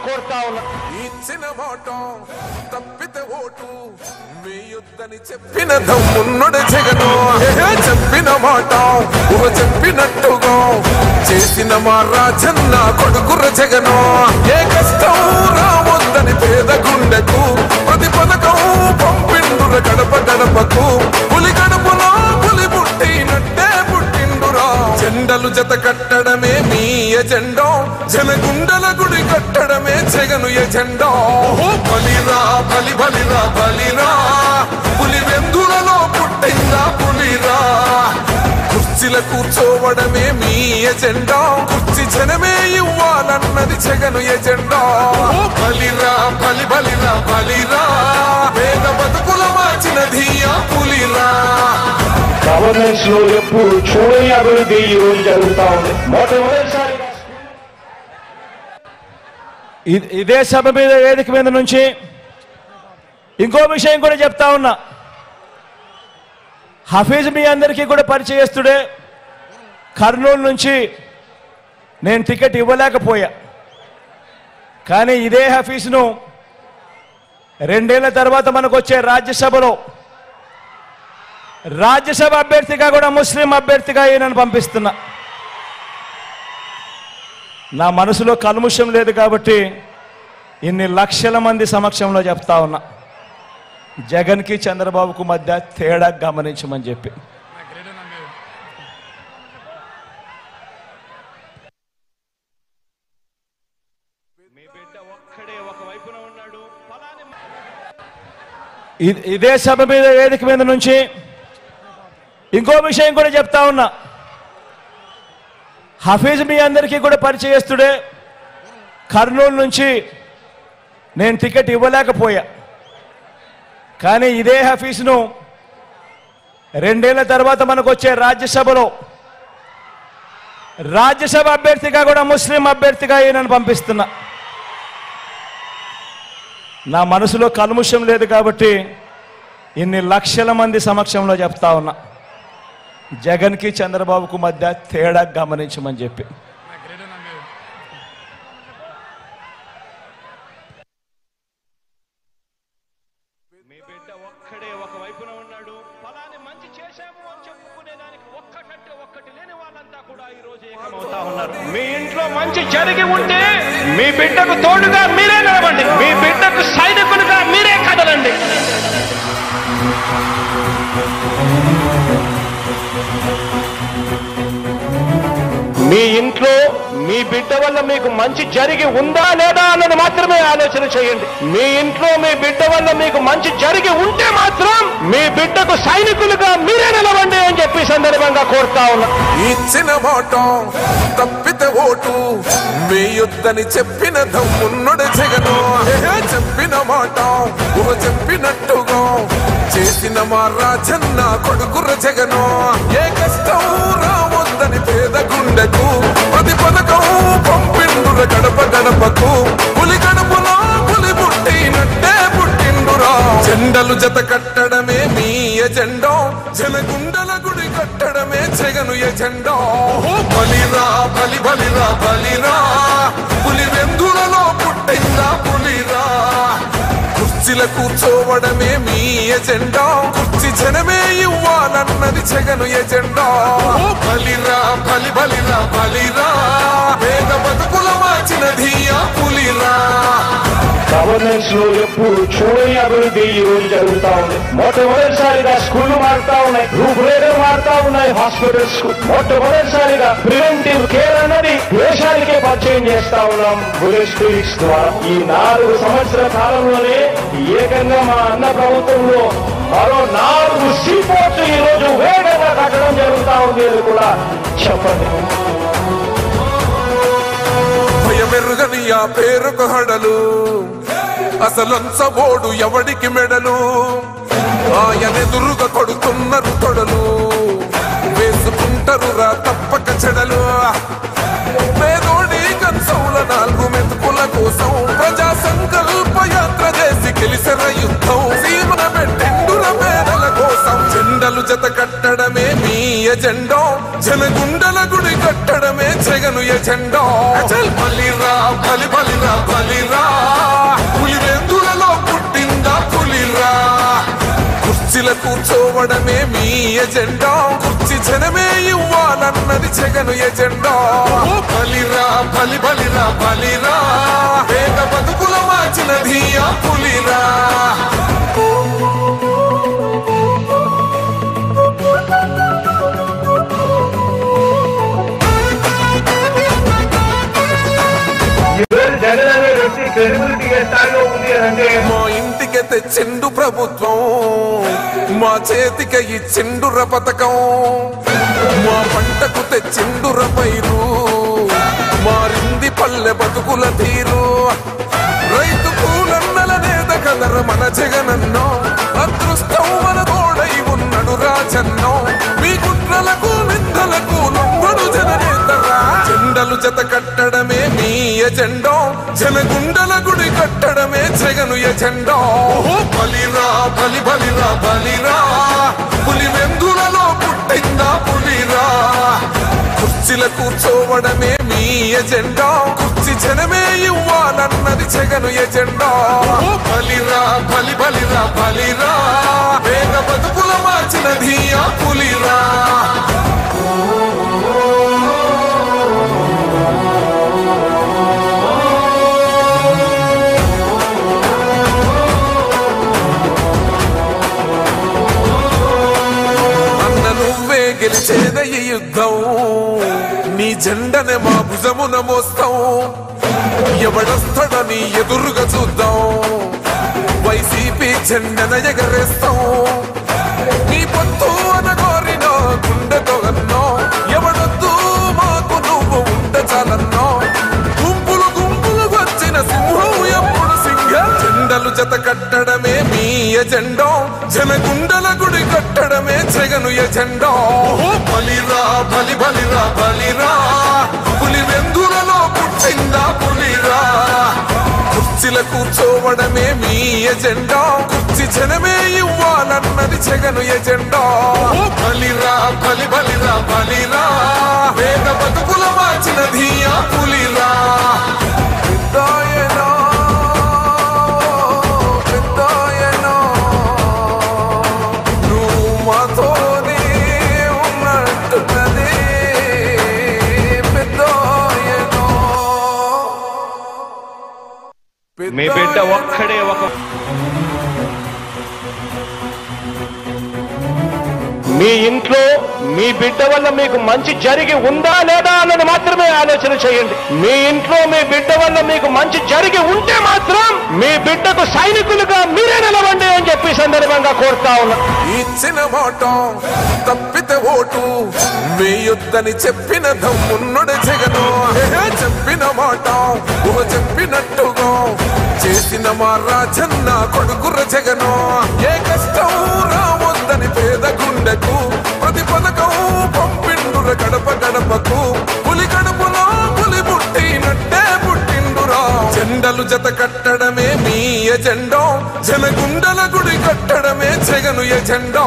కోరుతా ఉన్నా. ఇచ్చిన మాట తప్పితే ఓటు వేయొద్దని చెప్పిన దమ్మున్నడు జగను. చెప్పిన మాట చెప్పినట్టుగా చేసిన మా రాజన్న కొడుకుర జగను. ఏ కష్టం రావద్దని పేద గుండెకు ప్రతి పథకం పంపిండుర గడప గడపకు. పులి గడపలో పులి పుట్టినట్టే పుట్టిండురా. జెండలు జత కట్టడమే మీ ఎజెండా, జనగుండల గుడి కట్టడమే జగను ఎజెండా. బలిరా బలి బలిరా బలిరా, పులి వెందులలో పుట్టిందా పులిరా. కుర్చీల కూర్చోవడమే మీ ఎజెండా, కుర్చీ జనమే ఇవ్వాలన్నది జగను ఎజెండా. బలిరా బలి బలిరా బలిరా, పేద బతుకుల మార్చినది ఆ పులిరా. గవర్నెన్స్ లో ఎప్పుడు చూడని అభివృద్ధి ఈ రోజు జరుగుతా ఉంది. మొట్టమొదటిసారి ఇదే సభ మీద వేదిక మీద నుంచి ఇంకో విషయం కూడా చెప్తా ఉన్నా. హఫీజ్ మీ అందరికీ కూడా పరిచయస్తుడే. కర్నూలు నుంచి నేను టికెట్ ఇవ్వలేకపోయా, కానీ ఇదే హఫీజ్ను 2 ఏళ్ల తర్వాత మనకు వచ్చే రాజ్యసభ అభ్యర్థిగా కూడా ముస్లిం అభ్యర్థిగా ఈయనను పంపిస్తున్నా. నా మనసులో కల్ముషం లేదు కాబట్టి ఇన్ని లక్షల మంది సమక్షంలో చెప్తా ఉన్నా, జగన్కి చంద్రబాబుకు మధ్య తేడా గమనించమని చెప్పి. ఇదే సభ మీద వేదిక మీద నుంచి ఇంకో విషయం కూడా చెప్తా ఉన్నా. హఫీజ్ మీ అందరికీ కూడా పరిచయస్తుడే. కర్నూలు నుంచి నేను టికెట్ ఇవ్వలేకపోయా, కానీ ఇదే హఫీజ్ను 2 ఏళ్ల తర్వాత మనకు వచ్చే రాజ్యసభ అభ్యర్థిగా కూడా ముస్లిం అభ్యర్థిగా ఈయనను పంపిస్తున్నా. నా మనసులో కల్ముషం లేదు కాబట్టి ఇన్ని లక్షల మంది సమక్షంలో చెప్తా ఉన్నా, జగన్కి చంద్రబాబుకు మధ్య తేడా గమనించమని చెప్పి. మీ బిడ్డ ఒక్కడే ఒక వైపున ఉన్నాడు. ఫలాని మంచి చేశాము అని చెప్పుకునేదానికి ఒక్కటంటే ఒక్కటి లేని వాళ్ళంతా కూడా ఈ రోజు ఏకమవుతా ఉన్నారు. మీ ఇంట్లో మంచి జరిగి ఉంటే మీ బిడ్డకు తోడుగా మీరే నిలవండి, మీ బిడ్డకు సైనికులుగా మీరే కదలండి. మీ ఇంట్లో మీ బిడ్డ వల్ల మీకు మంచి జరిగి ఉందా లేదా అన్నది మాత్రమే ఆలోచన చేయండి. మీ ఇంట్లో మీ బిడ్డ వల్ల మీకు మంచి జరిగి ఉంటే మాత్రం మీ బిడ్డకు సైనికులుగా మీరే నిలవండి అని చెప్పి సందర్భంగా కోరుతా ఉన్నా. ఇచ్చిన మాట తప్పితే ఓటు వేయొద్దని చెప్పిన దమ్మున్నడు జగను. చెప్పిన మాట చెప్పినట్టుగా చేసిన మా రాజన్న కొడుకుర జగను. ఏ కష్టం రావద్దని పేద గుండెకు ప్రతి పథకం పంపిండుర గడప గడపకు. పులి గడపలో పులి పుట్టినట్టే పుట్టిండురా. జెండలు జత కట్టడమే మీ ఎజెండా, జనగుండల గుడి కట్టడమే జగను ఎజెండా. బలిరా బలి బలిరా బలిరా, పులి వెందులలో పుట్టిందా పులిరా. కుర్చీల కూర్చోవడమే మీ ఎజెండా, కుర్చీ జనమే ఇవ్వాలన్నది జగను ఎజెండా. బలిరా బలి బలిరా బలిరా, పేద బతుకుల మార్చినది ఆ పులిరా. గవర్నెన్స్ లో ఎప్పుడు చూడని అభివృద్ధి ఈ రోజు జరుగుతా ఉంది. మొట్టమొదటిసారిగా స్కూళ్లు మారుతా ఉన్నాయి, రూపురేఖలు మారుతా ఉన్నాయి, హాస్పిటల్స్. మొట్టమొదటిసారిగా ప్రివెంటివ్ కేర్ అన్నది దేశానికే పరిచయం చేస్తా ఉన్నాం బుల్లెట్ క్లినిక్స్ ద్వారా. ఈ 4 సంవత్సరాల కాలంలోనే ఏకంగా మా అన్న ప్రభుత్వంలో మరో 4 సీపోర్ట్స్ ఈ రోజు వేగంగా కట్టడం జరుగుతా ఉంది అని కూడా చెప్పండి. భయమెరుగని ఆ పేరుకు హడలు, అసలంచబోడు ఎవడికి మెడలు. ఆయనెదురుగా కొడుతున్నారు తొడలు, వేసుకుంటారు రా తప్పక చెడలు. పేదోడి కంచంల 4 మెతుకుల కోసం ప్రజా సంకల్ప యాత్ర చేసి గెలిసిన యుద్ధం. సీమన పెట్టిండుర పేదల కోసం. జెండలు జత కట్టడమే మీ ఎజెండా, జనగుండల గుడి కట్టడమే జగను ఎజెండా బలిరా బలి బలిరా బలిరా పులివెందులలో పుట్టిందా పులిరా కుర్చీల కూర్చోవడమే మీ ఎజెండా కుర్చీ జనమే ఇవ్వాలన్నది జగను ఎజెండా బలిరా బలి బలిరా బలిరా పేద బతుకుల మార్చినది ఆ పులిరా మా ఇంటికి తెచ్చిండు ప్రభుత్వం మా చేతికి ఇచ్చిండుర పథకం మా పంటకు తెచ్చిండుర పైరు మారింది పల్లె బతుకుల తీరు రైతు కూలన్నలనేద కదర మన జగనన్నో అదృష్టం మన తోడై ఉన్నడు రాజన్నో మీ కుట్రలకు నిందలకు లొంగడు జననేతరా జెండలు జత కట్టడమే మీ ఎజెండా జనగుండల గుడి కట్టడమే జగను ఎజెండా బలిరా బలి బలిరా బలిరా పులివెందులలో పుట్టిందా పులిరా కుర్చీల కూర్చోవడమే మీ ఎజెండా కుర్చీ జనమే ఇవ్వాలన్నది జగను ఎజెండా బలిరా బలి బలిరా బలిరా పేద బతుకుల మార్చినది ఆ పులిరా గెలిచేద ఈ యుద్ధం నీ జెండనే మా భుజమున మోస్తాం ఎవడొస్తాడని ఎదురుగా చూద్దాం వైసీపీ జెండన ఎగరేస్తాం నీ పొత్తు అనగోరినో గుండెతో అన్నో ఎవడొద్దు మాకు నువ్వు ఉండ చాలన్నో గుంపులు గుంపులు వచ్చిన సింహం ఎప్పుడు సింగం జెండలు జత కట్టడమే మీ ఎజెండా జనగుండల గుడి కట్టడమే జగను ఎజెండా బలిరా బలి బలిరా బలిరా పులివెందులలో పుట్టిందా పులిరా కుర్చీల కూర్చోవడమే మీ ఎజెండా కుర్చీ జనమే ఇవ్వాలన్నది జగను ఎజెండా బలిరా బలి బలిరా బలిరా పేద బతుకుల మార్చినది ఆ పులిరా మీ బిడ్డ ఒక్కడే మీ ఇంట్లో మీ బిడ్డ వల్ల మీకు మంచి జరిగి ఉందా లేదా అన్నది మాత్రమే ఆలోచన చేయండి మీ ఇంట్లో మీ బిడ్డ వల్ల మీకు మంచి జరిగి ఉంటే మాత్రం మీ బిడ్డకు సైనికులుగా మీరే నిలవండి అని చెప్పి సందర్భంగా కోరుతా ఉన్నా ఇచ్చిన మాట తప్పితే ఓటు వేయొద్దని చెప్పిన దమ్మున్నడు జగను చెప్పిన మాట ఊహ చెప్పినట్టుగా చేసిన మా రాజన్న కొడుకుర జగను ఏ కష్టం రావద్దని పేద గుండెకు ప్రతి పథకం పంపిండుర గడప గడపకు పులి గడపలో పులి పుట్టినట్టే పుట్టిండురా జెండలు జత కట్టడమే మీ ఎజెండా జనగుండల గుడి కట్టడమే జగను ఎజెండా